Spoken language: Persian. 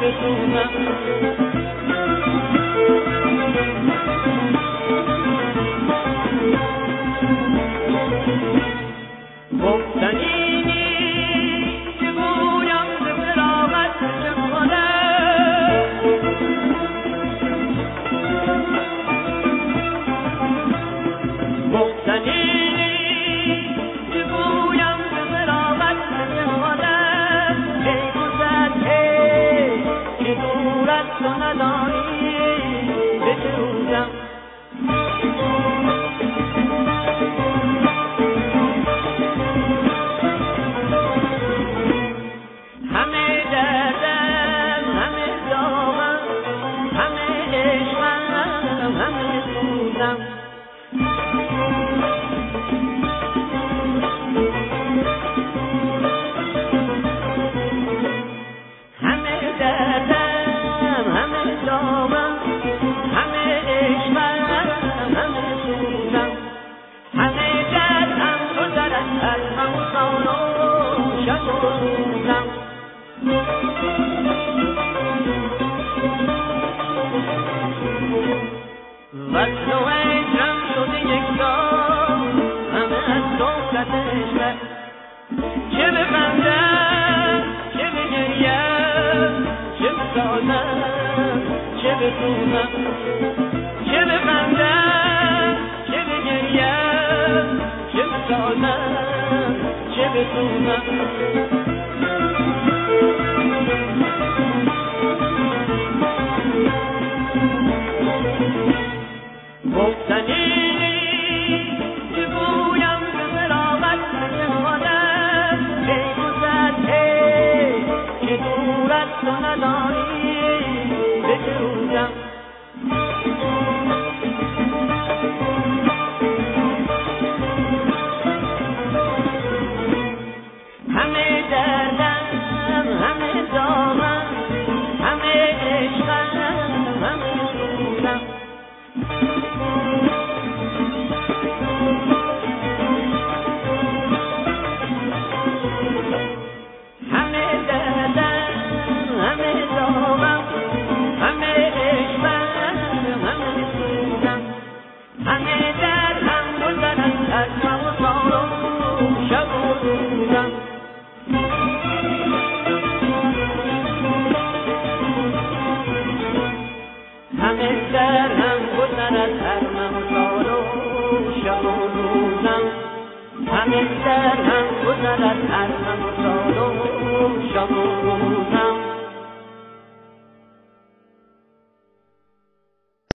بسوزم. گفتنی نیست که گویم به فراغت چه کنم، گفتنی نیست که گویم به فراغت چه کنم. ای گذر که دور از تو ندانی به چه روزم. همه دردم همه داغم همه عشقم همه سوزم. همه دردم همه داغم همه عشقم همه سوزم. همه دردم گذرد از همون سال و شب و روزم. وصل و هجرم شده یک جا همه از صحبت عشقت. چه بخندم چه بگریم چه بسازم چه بسوزم. چه بخندم چه بگریم چه بسازم چه بسوزم. گفتنی که گویم به فراغت چه کنم. ای گذر که دور از تو ندانی به چه روزم. همه دردم همه داغم همه عشقم همه سوزم. همه دردم همه داغم همه عشقم همه سوزم. همه دردم گذرد از شب و سال و شب و روزم. همه دردم گذرد هر مه و سال و شب و روزم. همه دردم گذرد هر مه و سال و شب و روزم.